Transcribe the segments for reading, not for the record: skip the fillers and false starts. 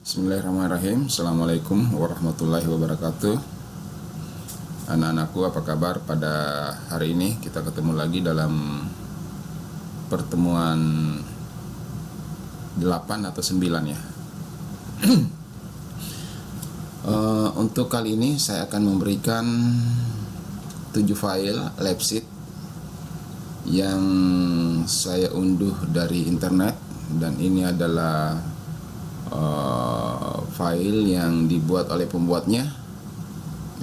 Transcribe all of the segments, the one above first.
Bismillahirrahmanirrahim. Assalamualaikum warahmatullahi wabarakatuh. Anak-anakku, apa kabar? Pada hari ini kita ketemu lagi dalam pertemuan 8 atau 9 ya. Untuk kali ini saya akan memberikan 7 file lab sheet yang saya unduh dari internet, dan ini adalah file yang dibuat oleh pembuatnya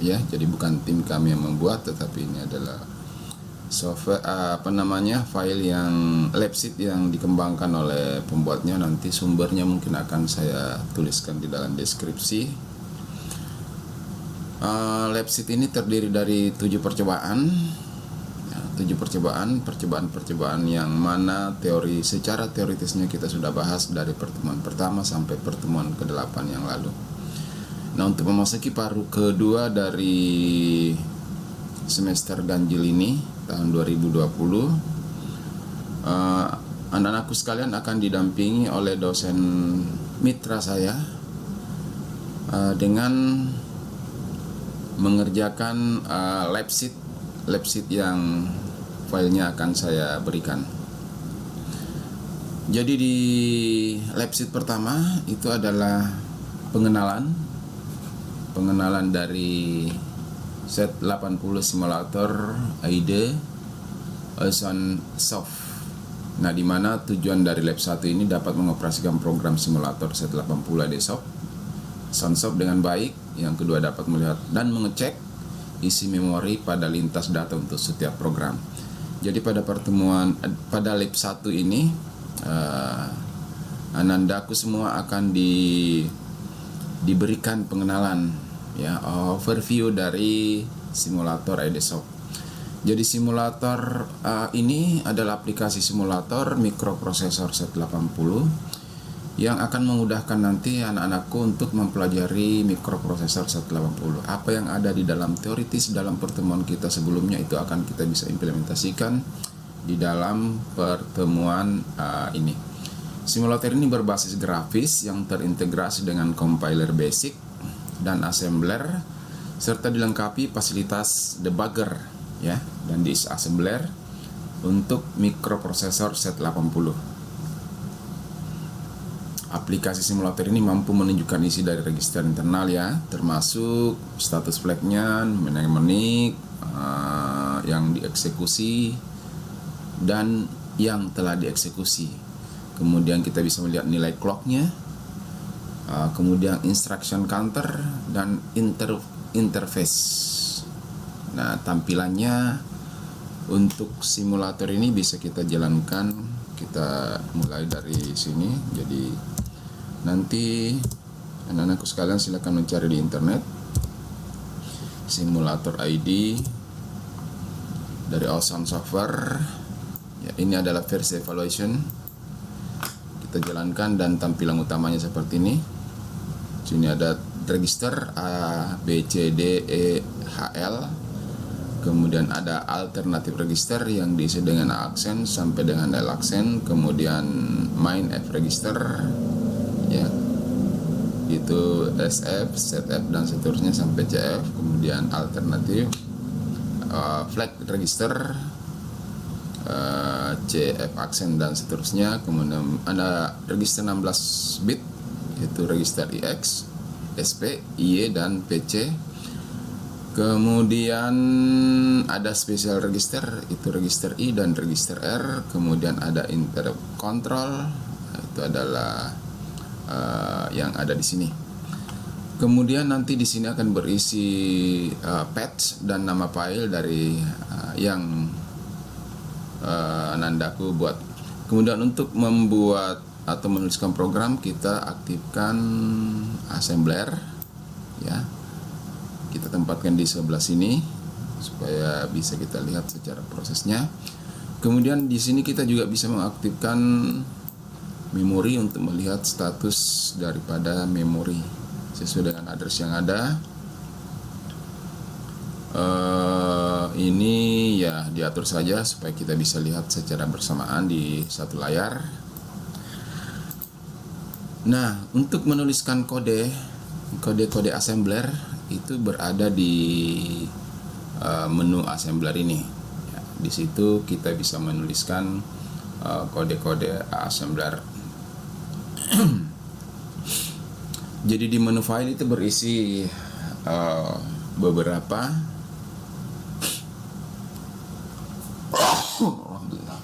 ya, jadi bukan tim kami yang membuat, tetapi ini adalah software file yang lab sheet yang dikembangkan oleh pembuatnya. Nanti sumbernya mungkin akan saya tuliskan di dalam deskripsi. Lab sheet ini terdiri dari 7 percobaan. 7 percobaan yang mana secara teoritisnya kita sudah bahas dari pertemuan pertama sampai pertemuan ke-8 yang lalu. Nah, untuk memasuki paruh kedua dari semester ganjil ini tahun 2020, anak-anakku sekalian akan didampingi oleh dosen mitra saya dengan mengerjakan lab sheet yang filenya akan saya berikan. Jadi di lab sheet pertama itu adalah pengenalan dari set 80 simulator AIDE Soundsoft. Nah, di mana tujuan dari lab 1 ini dapat mengoperasikan program simulator set 80 AIDE Soundsoft dengan baik. Yang kedua, dapat melihat dan mengecek isi memori pada lintas data untuk setiap program. Jadi pada lab 1 ini anandaku semua akan diberikan pengenalan ya, overview dari simulator AIDE Soft. Jadi simulator ini adalah aplikasi simulator mikroprosesor Z80 yang akan memudahkan nanti anak-anakku untuk mempelajari mikroprosesor Z80. Apa yang ada di dalam teoritis dalam pertemuan kita sebelumnya itu akan kita bisa implementasikan di dalam pertemuan ini. Simulator ini berbasis grafis yang terintegrasi dengan compiler basic dan assembler, serta dilengkapi fasilitas debugger ya, dan disassembler untuk mikroprosesor Z80. Aplikasi simulator ini mampu menunjukkan isi dari register internal ya, termasuk status flagnya, mnemonic yang dieksekusi dan yang telah dieksekusi. Kemudian kita bisa melihat nilai clocknya, kemudian instruction counter dan interface. Nah, tampilannya untuk simulator ini bisa kita jalankan. Kita mulai dari sini. Jadi nanti anak-anakku sekalian silakan mencari di internet simulator ID dari Awesome Software ya. Ini adalah versi evaluation. Kita jalankan dan tampilan utamanya seperti ini. Sini ada register A, B, C, D, E, H, L. Kemudian ada alternatif register yang diisi dengan A aksen sampai dengan L aksen. Kemudian main F register ya, itu SF, ZF dan seterusnya sampai CF. Kemudian alternatif flag register, CF aksen dan seterusnya. Kemudian ada register 16 bit, yaitu register IX, SP, IE dan PC. Kemudian ada special register, itu register I dan register R. Kemudian ada interrupt control, itu adalah yang ada di sini. Kemudian nanti di sini akan berisi patch dan nama file dari yang Anandaku buat. Kemudian untuk membuat atau menuliskan program, kita aktifkan assembler ya. Kita tempatkan di sebelah sini supaya bisa kita lihat secara prosesnya. Kemudian di sini kita juga bisa mengaktifkan memori untuk melihat status daripada memori sesuai dengan address yang ada. Ini ya diatur saja supaya kita bisa lihat secara bersamaan di satu layar. Nah, untuk menuliskan kode assembler itu berada di menu assembler ini. Ya, di situ kita bisa menuliskan kode-kode assembler. Jadi di menu file itu berisi beberapa alhamdulillah.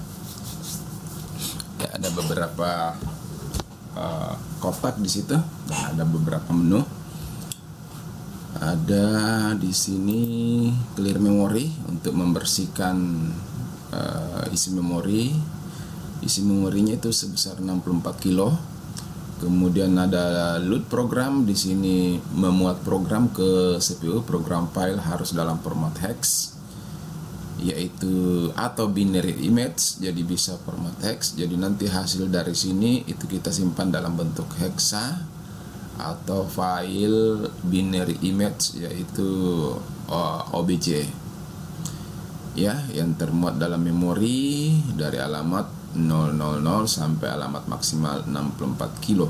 Ya, ada beberapa kotak di situ dan ada beberapa menu. Ada di sini clear memory untuk membersihkan isi memori. Isi memorinya itu sebesar 64 kilo. Kemudian ada load program, di sini memuat program ke CPU. Program file harus dalam format hex, yaitu atau binary image, jadi bisa format hex. Jadi nanti hasil dari sini itu kita simpan dalam bentuk hexa atau file binary image, yaitu OBJ. Ya, yang termuat dalam memori dari alamat 000 sampai alamat maksimal 64 kilo.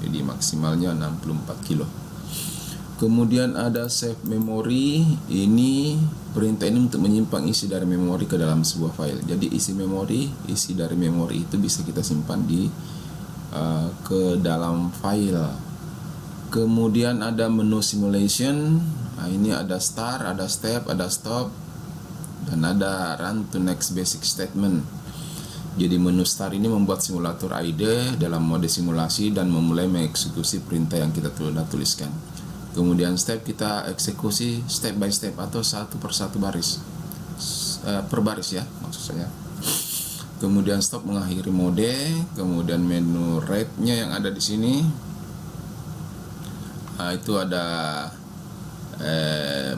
Jadi maksimalnya 64 kilo. Kemudian ada save memory. Ini perintah ini untuk menyimpan isi dari memori ke dalam sebuah file. Jadi isi dari memori itu bisa kita simpan di ke dalam file. Kemudian ada menu simulation. Nah, ini ada start, ada step, ada stop, dan ada run to next basic statement. Jadi menu start ini membuat simulator ID dalam mode simulasi dan memulai mengeksekusi perintah yang kita tuliskan. Kemudian step, kita eksekusi step by step atau satu persatu baris, per baris ya maksud saya. Kemudian stop, mengakhiri mode. Kemudian menu rate-nya yang ada di sini. Nah, itu ada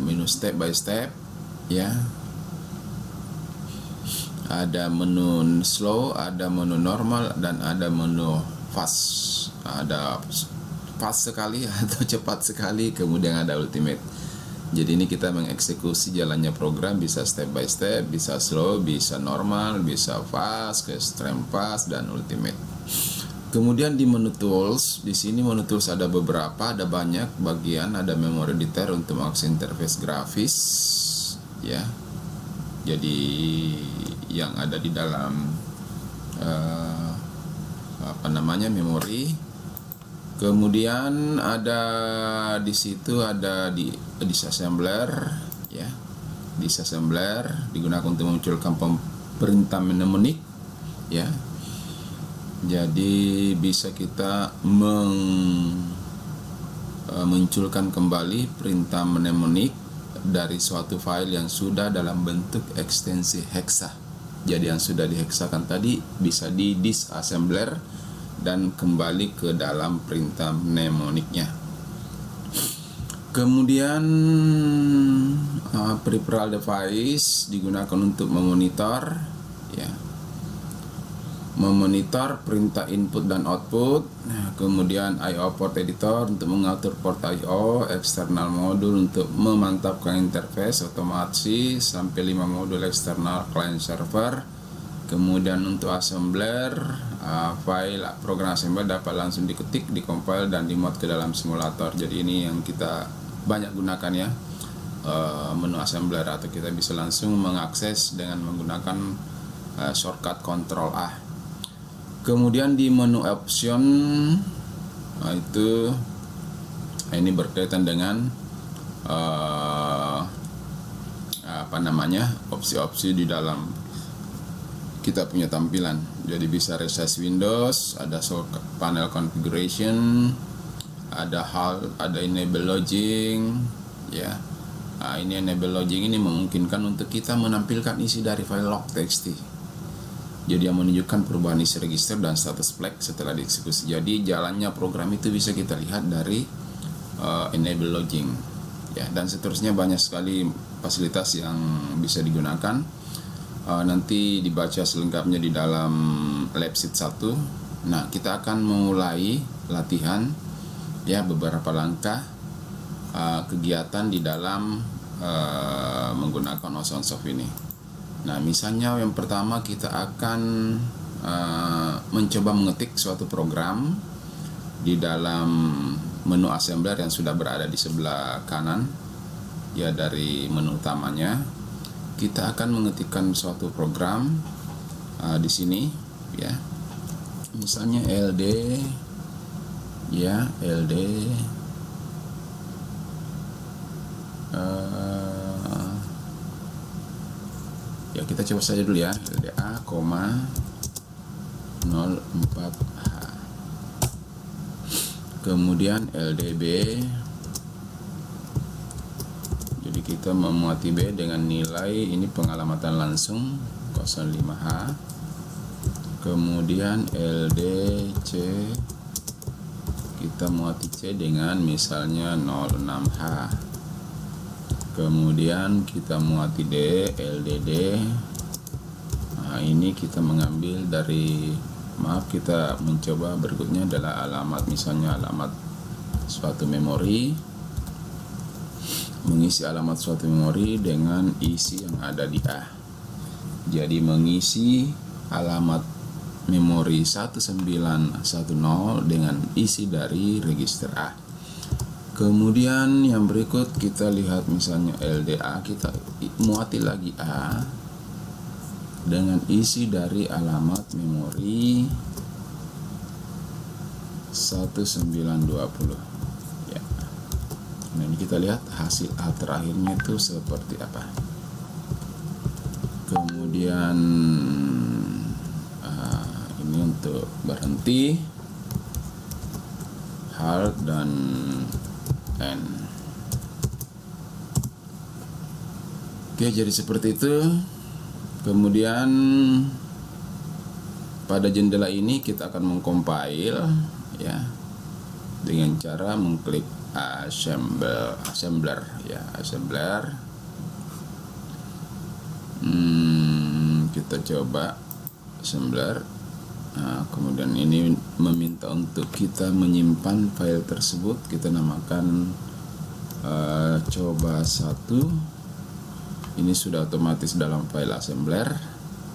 menu step by step ya. Ada menu slow, ada menu normal, dan ada menu fast. Ada fast sekali atau cepat sekali, kemudian ada ultimate. Jadi ini kita mengeksekusi jalannya program, bisa step by step, bisa slow, bisa normal, bisa fast, extreme fast, dan ultimate. Kemudian di menu tools, di sini menu tools ada beberapa, ada banyak bagian. Ada memory detail untuk mengakses interface grafis ya. Jadi yang ada di dalam memori. Kemudian ada di situ ada di disassembler ya. Disassembler digunakan untuk memunculkan perintah mnemonik ya. Jadi bisa kita munculkan kembali perintah mnemonik dari suatu file yang sudah dalam bentuk ekstensi hexa. Jadi yang sudah diheksakan tadi bisa di disassembler dan kembali ke dalam perintah mnemoniknya. Kemudian peripheral device digunakan untuk memonitor ya. Memonitor perintah input dan output. Kemudian I/O port editor untuk mengatur port I/O, eksternal modul untuk memantapkan interface otomasi sampai 5 modul eksternal client server. Kemudian untuk assembler, file program assembler dapat langsung diketik, dikompil, dan dimod ke dalam simulator. Jadi ini yang kita banyak gunakan ya, menu assembler, atau kita bisa langsung mengakses dengan menggunakan shortcut Ctrl A. Kemudian di menu option, ini berkaitan dengan opsi-opsi di dalam kita punya tampilan. Jadi bisa resize Windows, ada panel configuration, ada enable logging ya. Nah, ini enable logging ini memungkinkan untuk kita menampilkan isi dari file log.txt. Jadi yang menunjukkan perubahan isi register dan status flag setelah dieksekusi. Jadi jalannya program itu bisa kita lihat dari enable logging ya, dan seterusnya. Banyak sekali fasilitas yang bisa digunakan. Nanti dibaca selengkapnya di dalam lab sheet 1. Nah, kita akan memulai latihan ya, beberapa langkah kegiatan di dalam menggunakan OzonSoft ini. Nah, misalnya yang pertama kita akan mencoba mengetik suatu program di dalam menu assembler yang sudah berada di sebelah kanan ya dari menu utamanya. Kita akan mengetikkan suatu program di sini ya, misalnya LD ya, LD ya kita coba saja dulu ya, LDA, 04H. Kemudian LDB, jadi kita memuati B dengan nilai ini pengalamatan langsung 05H. Kemudian LDC, kita muati C dengan misalnya 06H. Kemudian kita muati D, LDD. Nah, ini kita mengambil dari, maaf, kita mencoba berikutnya adalah alamat, misalnya alamat suatu memori, mengisi alamat suatu memori dengan isi yang ada di A. Jadi mengisi alamat memori 1910 dengan isi dari register A. Kemudian yang berikut kita lihat misalnya LDA, kita muati lagi A dengan isi dari alamat memori 1920 ya. Nah, ini kita lihat hasil A terakhirnya itu seperti apa. Kemudian ini untuk berhenti, hard dan end. Oke, jadi seperti itu. Kemudian pada jendela ini kita akan mengcompile ya dengan cara mengklik assembler ya, assembler. Kita coba assembler. Nah, kemudian ini meminta untuk kita menyimpan file tersebut. Kita namakan coba 1. Ini sudah otomatis dalam file assembler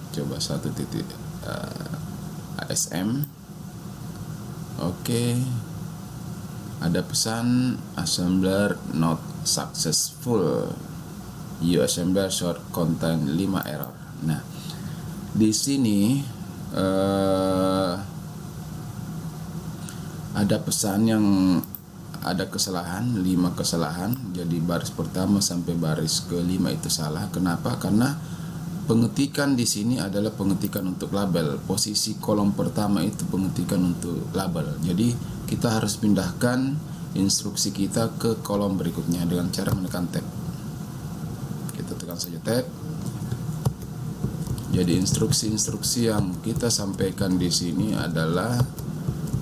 coba 1.asm. Oke, ada pesan assembler not successful, you assembler short contain 5 error. Nah, di sini ada pesan yang ada kesalahan, 5 kesalahan. Jadi baris pertama sampai baris ke-5 itu salah. Kenapa? Karena pengetikan di sini adalah pengetikan untuk label. Posisi kolom pertama itu pengetikan untuk label. Jadi kita harus pindahkan instruksi kita ke kolom berikutnya dengan cara menekan tab. Kita tekan saja tab. Jadi instruksi-instruksi yang kita sampaikan di sini adalah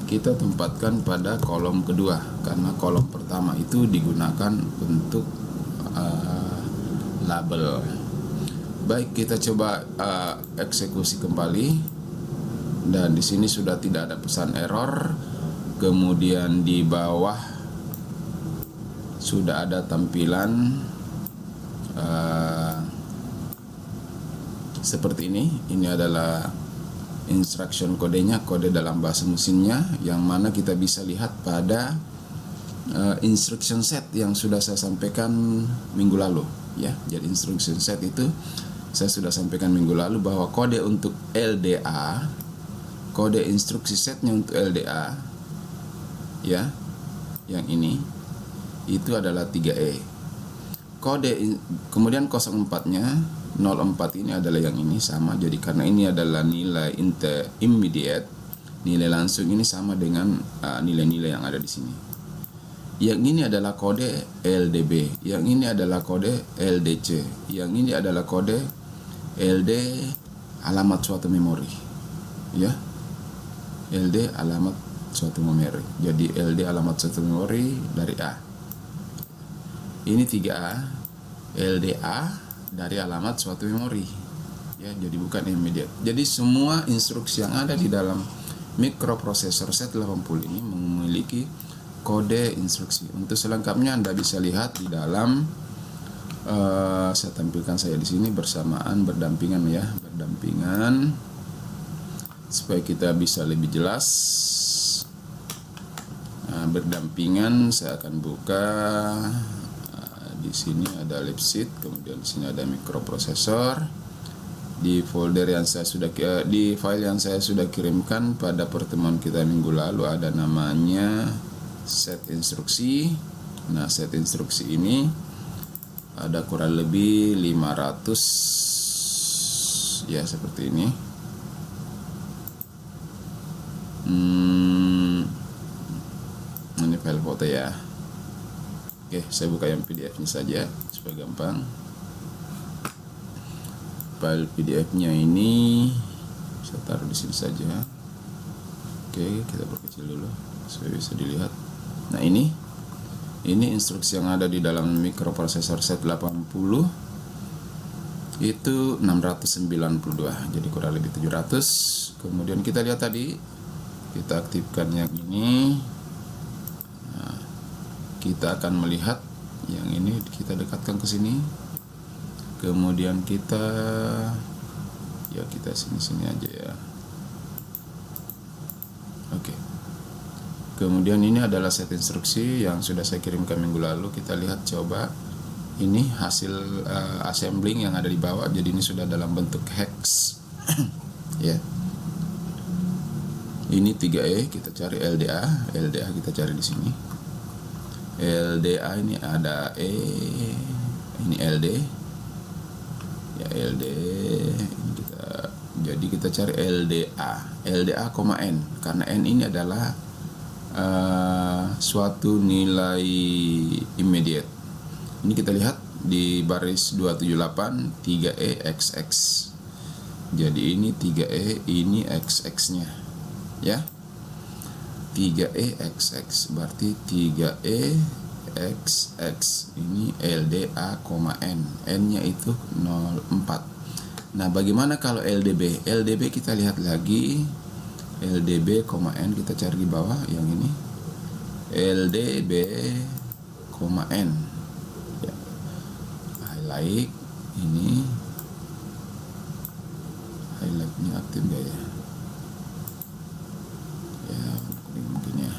kita tempatkan pada kolom kedua, karena kolom pertama itu digunakan untuk label. Baik, kita coba eksekusi kembali, dan di sini sudah tidak ada pesan error. Kemudian di bawah sudah ada tampilan seperti ini. Ini adalah instruction kodenya, kode dalam bahasa mesinnya, yang mana kita bisa lihat pada instruction set yang sudah saya sampaikan minggu lalu ya. Jadi instruction set itu saya sudah sampaikan minggu lalu bahwa kode untuk LDA, kode instruksi setnya untuk LDA ya, yang ini itu adalah 3E. Kode kemudian 04-nya 04 ini adalah yang ini sama. Jadi karena ini adalah nilai immediate, nilai langsung, ini sama dengan nilai-nilai yang ada di sini. Yang ini adalah kode LDB, yang ini adalah kode LDC, yang ini adalah kode LD alamat suatu memori. Ya. LD alamat suatu memori. Jadi LD alamat suatu memori dari A. Ini 3A, LDA dari alamat suatu memori ya, jadi bukan immediate. Jadi semua instruksi yang ada di dalam mikroprosesor Z80 ini memiliki kode instruksi. Untuk selengkapnya Anda bisa lihat di dalam saya tampilkan saya di sini bersamaan, berdampingan ya, berdampingan supaya kita bisa lebih jelas. berdampingan. Saya akan buka. Di sini ada libsheet, kemudian di sini ada mikroprosesor. Di folder yang saya sudah di file yang saya sudah kirimkan pada pertemuan kita minggu lalu ada namanya set instruksi. Nah, set instruksi ini ada kurang lebih 500 ya, seperti ini. Ini file foto ya. Oke, saya buka yang PDF-nya saja supaya gampang. File PDF-nya ini saya taruh di sini saja. Oke, kita perkecil dulu supaya bisa dilihat. Nah, ini instruksi yang ada di dalam mikroprosesor Z80 itu 692, jadi kurang lebih 700. Kemudian kita lihat tadi, kita aktifkan yang ini. Nah, kita akan melihat yang ini, kita dekatkan ke sini. Kemudian kita sini aja ya. Oke. Kemudian ini adalah set instruksi yang sudah saya kirimkan minggu lalu. Kita lihat coba. Ini hasil assembling yang ada di bawah. Jadi ini sudah dalam bentuk hex. Ya. Ini 3E, kita cari LDA. LDA kita cari di sini. LDA ini ada E, ini LD. Ya, LD ini kita cari LDA. LDA, N, karena N ini adalah suatu nilai immediate. Ini kita lihat di baris 278 3E XX. Jadi ini 3E, ini XX-nya. Ya. 3E XX berarti 3E XX. Ini LDA, N. N-nya itu 04. Nah, bagaimana kalau LDB? LDB kita lihat lagi. LDB, N, kita cari di bawah yang ini. LDB, N. Ya. Highlight ini. Highlightnya aktif gak ya? Ya, mungkin ya.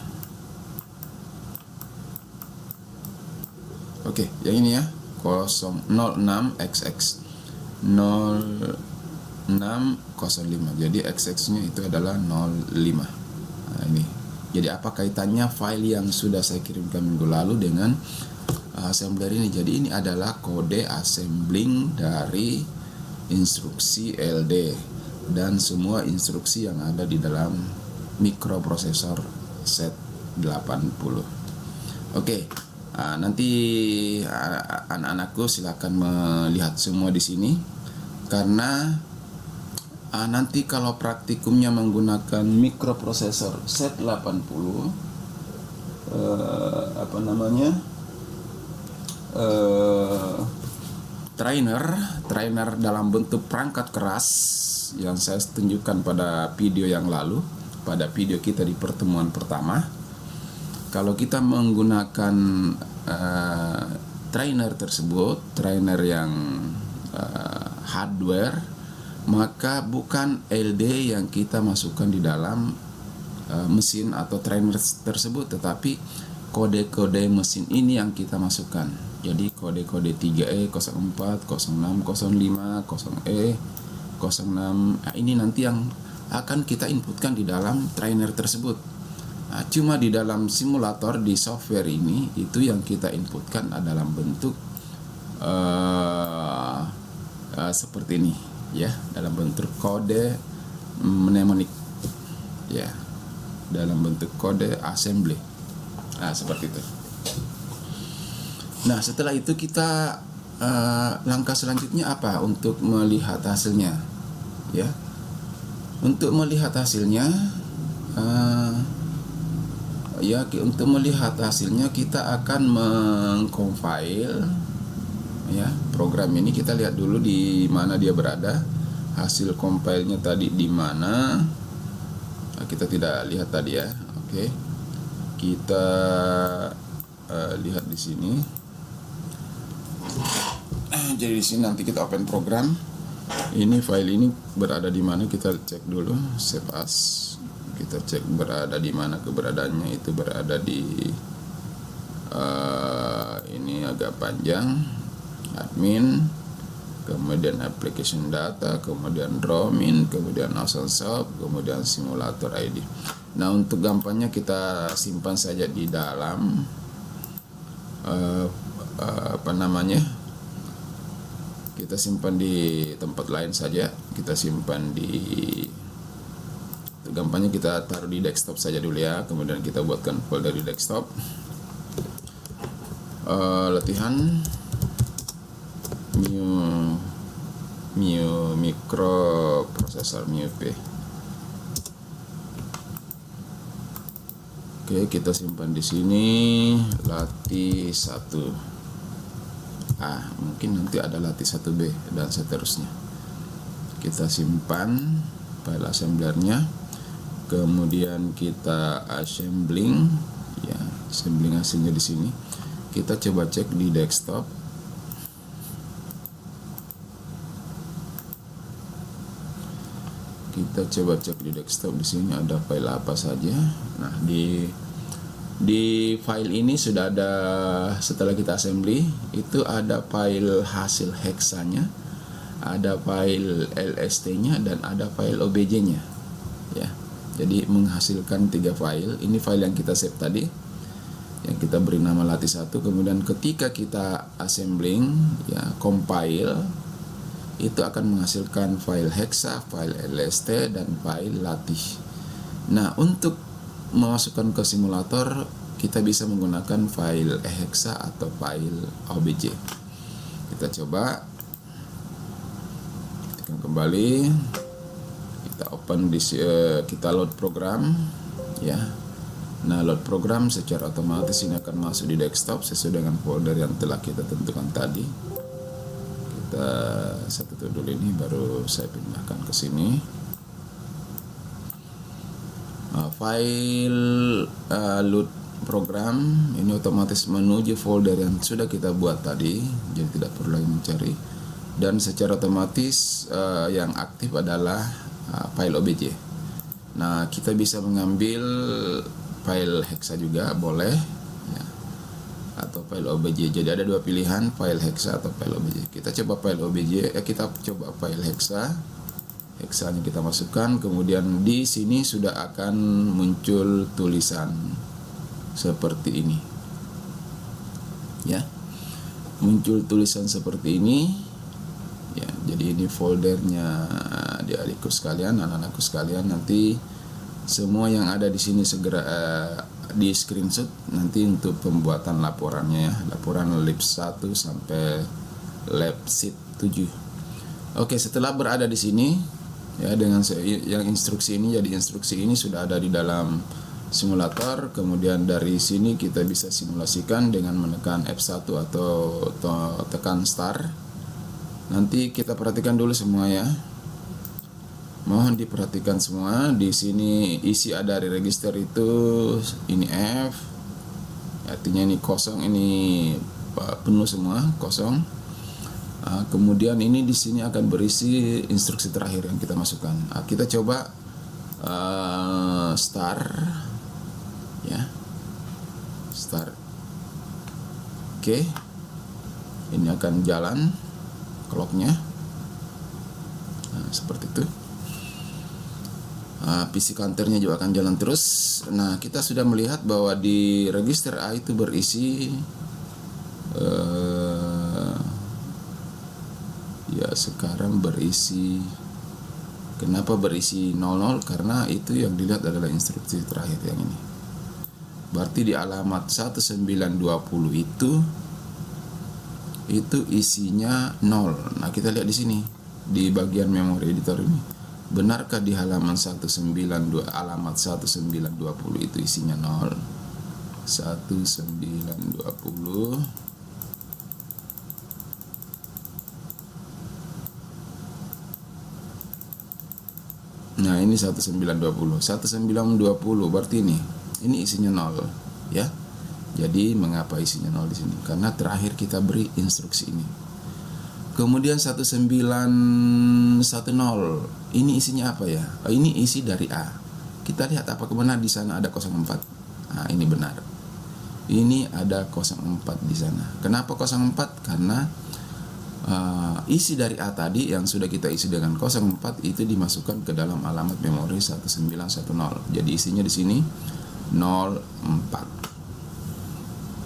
Oke, yang ini ya. 06XX 0605. Jadi XX-nya itu adalah 05. Nah, ini. Jadi apa kaitannya file yang sudah saya kirimkan minggu lalu dengan assembler ini? Jadi ini adalah kode assembling dari instruksi LD dan semua instruksi yang ada di dalam mikroprosesor Z80. Oke. Nanti anak-anakku silakan melihat semua di sini, karena nanti kalau praktikumnya menggunakan mikroprosesor Z80 trainer dalam bentuk perangkat keras yang saya tunjukkan pada video yang lalu, pada video kita di pertemuan pertama. Kalau kita menggunakan trainer tersebut, trainer yang hardware, maka bukan LD yang kita masukkan di dalam mesin atau trainer tersebut, tetapi kode-kode mesin ini yang kita masukkan. Jadi kode-kode 3E, 04, 06, 05, 0E, 06, ini nanti yang akan kita inputkan di dalam trainer tersebut. Cuma di dalam simulator di software ini itu yang kita inputkan dalam bentuk seperti ini ya, dalam bentuk kode mnemonic ya, dalam bentuk kode assembly. Seperti itu. Nah, setelah itu kita langkah selanjutnya apa untuk melihat hasilnya ya. Untuk melihat hasilnya untuk melihat hasilnya kita akan mengcompile ya program ini. Kita lihat dulu di mana dia berada, hasil compile-nya tadi di mana. Kita tidak lihat tadi ya. Oke, kita lihat di sini. Jadi di sini nanti kita open program. Ini file ini berada di mana, kita cek dulu. Save as. kita cek berada di mana keberadaannya. Itu berada di ini agak panjang, admin, kemudian application data, kemudian roaming, kemudian awesome shop, kemudian simulator ID. Nah, untuk gampangnya kita simpan saja di dalam kita simpan di tempat lain saja. Kita simpan di, gampangnya kita taruh di desktop saja dulu ya. Kemudian kita buatkan folder di desktop. Latihan microprocessor MIUP. Oke, kita simpan di sini latih 1A. Mungkin nanti ada latih 1B dan seterusnya. Kita simpan file assemblernya. Kemudian kita assembling, ya, assembling hasilnya di sini. Kita coba cek di desktop. Kita coba cek di desktop, di sini ada file apa saja. Nah, di file ini sudah ada, setelah kita assembly itu ada file hasil hexanya, ada file LST-nya, dan ada file OBJ-nya. Ya. Jadi menghasilkan 3 file. Ini file yang kita save tadi, yang kita beri nama latih 1. Kemudian ketika kita assembling, ya, compile, itu akan menghasilkan file hexa, file LST, dan file latih. Nah, untuk memasukkan ke simulator, kita bisa menggunakan file hexa atau file OBJ. Kita coba, tekan kembali, kita open di, kita load program, ya. Nah, load program secara otomatis ini akan masuk di desktop sesuai dengan folder yang telah kita tentukan tadi. Kita tutup dulu ini, baru saya pindahkan ke sini. File load program ini otomatis menuju folder yang sudah kita buat tadi, jadi tidak perlu lagi mencari. Dan secara otomatis yang aktif adalah file OBJ. Nah, kita bisa mengambil file hexa juga boleh, ya, atau file OBJ. Jadi ada 2 pilihan, file hexa atau file OBJ. Kita coba file OBJ, kita coba file hexa. Hexanya kita masukkan, kemudian di sini sudah akan muncul tulisan seperti ini. Ya. Muncul tulisan seperti ini. Ya, jadi ini foldernya adik-adikku sekalian, anak-anakku sekalian. Nanti semua yang ada di sini segera di screenshot nanti untuk pembuatan laporannya, ya. Laporan lab 1 sampai lab sheet 7. Oke, setelah berada di sini, ya, dengan yang instruksi ini, jadi instruksi ini sudah ada di dalam simulator. Kemudian dari sini kita bisa simulasikan dengan menekan F1 atau tekan start. Nanti kita perhatikan dulu semua, ya. Mohon diperhatikan semua. Di sini isi ada di register itu, ini F, artinya ini kosong, ini penuh semua, kosong. Kemudian ini di sini akan berisi instruksi terakhir yang kita masukkan. Kita coba start, ya, start. Oke, ini akan jalan clocknya, seperti itu. PC counternya juga akan jalan terus. Nah, kita sudah melihat bahwa di register A itu berisi ya, sekarang berisi, kenapa berisi 00? Karena itu yang dilihat adalah instruksi terakhir yang ini. Berarti di alamat 1920 itu isinya 0. Nah, kita lihat di sini di bagian memory editor ini. Benarkah di halaman 192 alamat 1920 itu isinya 0? 1920. Nah, ini 1920. 1920 berarti ini isinya 0, ya. Jadi mengapa isinya 0 di sini? Karena terakhir kita beri instruksi ini. Kemudian 1910 ini isinya apa, ya? Ini isi dari A. Kita lihat apakah benar di sana ada 04. Nah, ini benar. Ini ada 04 di sana. Kenapa 04? Karena isi dari A tadi yang sudah kita isi dengan 04 itu dimasukkan ke dalam alamat memori 1910. Jadi isinya di sini 04.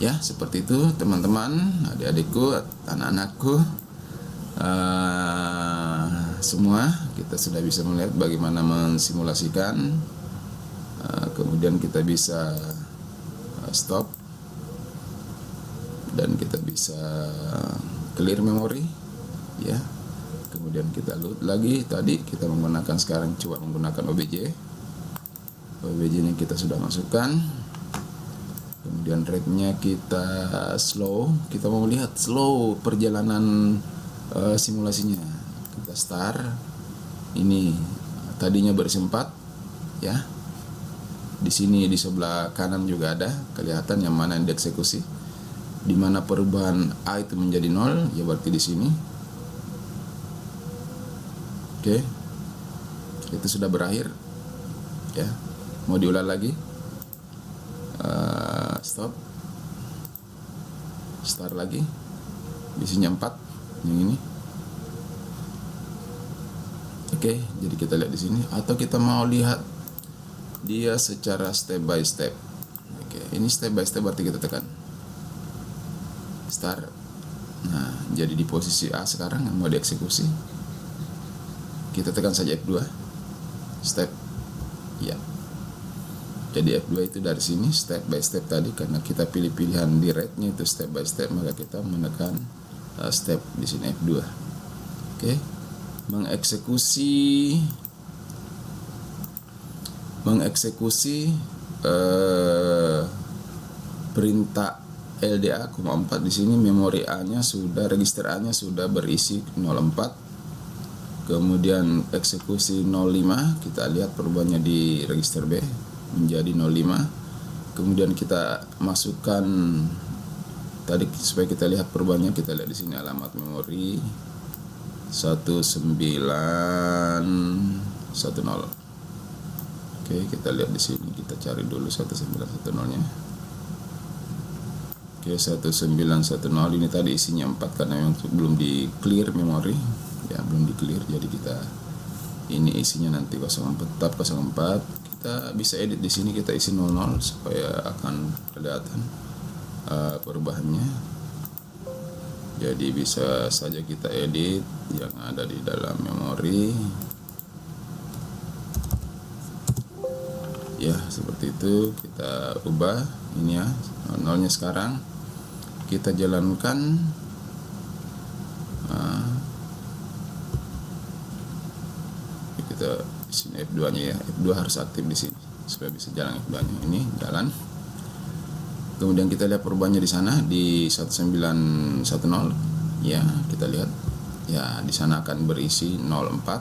Ya, seperti itu teman-teman, adik-adikku, anak-anakku, semua kita sudah bisa melihat bagaimana mensimulasikan. Kemudian kita bisa stop dan kita bisa clear memori, ya. Kemudian kita load lagi. Tadi kita menggunakan, sekarang coba menggunakan OBJ nya kita sudah masukkan. Kemudian rate-nya kita slow. Kita mau lihat slow perjalanan simulasinya. Kita start. Ini tadinya berisi 4, ya. Di sini di sebelah kanan juga ada kelihatan yang mana yang dieksekusi. Di mana perubahan A itu menjadi 0, ya berarti di sini. Oke. Itu sudah berakhir. Ya. Mau diulang lagi? Stop. Start lagi. Isinya 4 yang ini. Oke, jadi kita lihat di sini, atau kita mau lihat dia secara step by step. Oke, ini step by step berarti kita tekan start. Nah, jadi di posisi A sekarang mau dieksekusi. Kita tekan saja F2. Step. Ya. Jadi F2 itu dari sini step by step tadi, karena kita pilih pilihan di rate-nya itu step by step, maka kita menekan step di sini F2. Oke. Mengeksekusi perintah LDA, 4 di sini. Memori A-nya sudah, register A-nya sudah berisi 04. Kemudian eksekusi 05, kita lihat perubahannya di register B menjadi 05. Kemudian kita masukkan tadi supaya kita lihat perubahannya, kita lihat di sini alamat memori 1910. Oke, kita lihat di sini, kita cari dulu 1910-nya. Oke, 1910 ini tadi isinya 4 karena memang belum di clear memori, ya belum di clear. Jadi kita ini isinya nanti 04, tetap 04. Kita bisa edit di sini, kita isi 00 supaya akan kelihatan perubahannya. Jadi bisa saja kita edit yang ada di dalam memori. Ya, seperti itu. Kita ubah ini ya, 00-nya sekarang. Kita jalankan. Kita sini F2-nya ya. F2 harus aktif di sini supaya bisa jalan F2-nya. Ini jalan. Kemudian kita lihat perubahannya di sana di 1910. Ya, kita lihat. Ya, di sana akan berisi 04.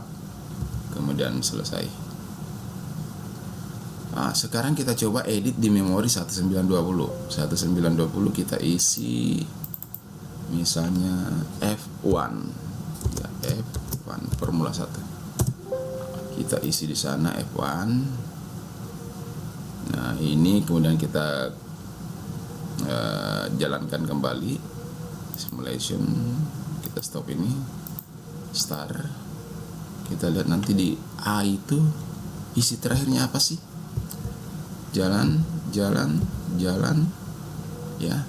Kemudian selesai. Nah, sekarang kita coba edit di memori 1920. 1920 kita isi misalnya F1. Ya, F1 formula 1. Kita isi di sana F1. Nah, ini kemudian kita jalankan kembali simulation. Kita stop ini. Start. Kita lihat nanti di A itu isi terakhirnya apa sih? Jalan, ya.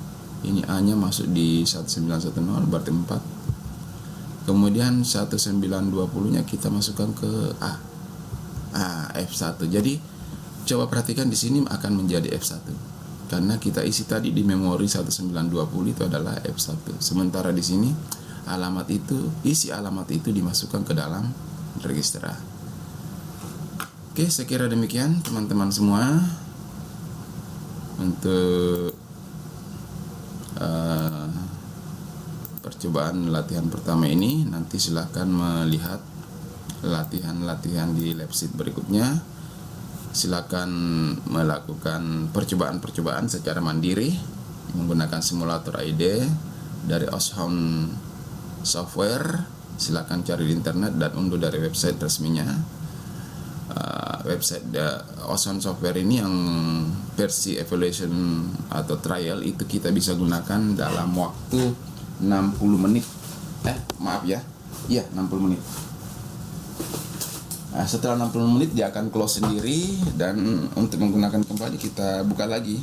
Ini A-nya masuk di 1910 berarti 4. Kemudian 1920-nya kita masukkan ke A. F1. Jadi coba perhatikan di sini akan menjadi F1. Karena kita isi tadi di memori 1920 itu adalah F1. Sementara di sini isi alamat itu dimasukkan ke dalam register A. Oke, saya kira demikian teman-teman semua. Untuk percobaan latihan pertama ini, nanti silahkan melihat latihan-latihan di lab sheet berikutnya. Silakan melakukan percobaan-percobaan secara mandiri menggunakan simulator ID dari Oshound Software. Silakan cari di internet dan unduh dari website resminya. website Ozone Software ini yang versi evaluation atau trial itu kita bisa gunakan dalam waktu 60 menit. Maaf ya. Iya, 60 menit. Nah, setelah 60 menit dia akan close sendiri, dan untuk menggunakan kembali kita buka lagi.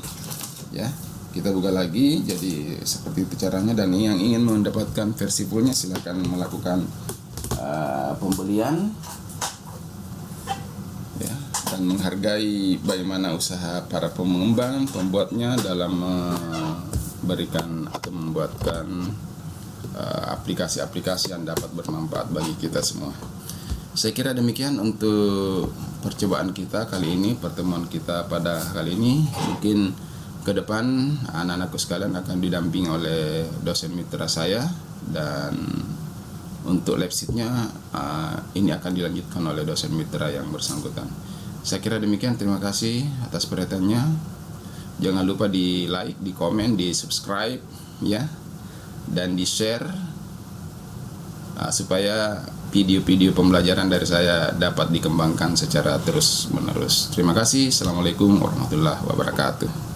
Ya, kita buka lagi. Jadi seperti itu caranya, dan yang ingin mendapatkan versi fullnya silakan melakukan pembelian ya, dan menghargai bagaimana usaha para pengembang pembuatnya dalam memberikan atau membuatkan aplikasi-aplikasi yang dapat bermanfaat bagi kita semua. Saya kira demikian untuk percobaan kita kali ini, pertemuan kita pada kali ini. Mungkin ke depan anak-anakku sekalian akan didampingi oleh dosen mitra saya, dan untuk lab sheet-nya ini akan dilanjutkan oleh dosen mitra yang bersangkutan. Saya kira demikian, terima kasih atas perhatiannya. Jangan lupa di like, di komen, di subscribe ya, dan di share supaya video-video pembelajaran dari saya dapat dikembangkan secara terus menerus. Terima kasih. Assalamualaikum warahmatullahi wabarakatuh.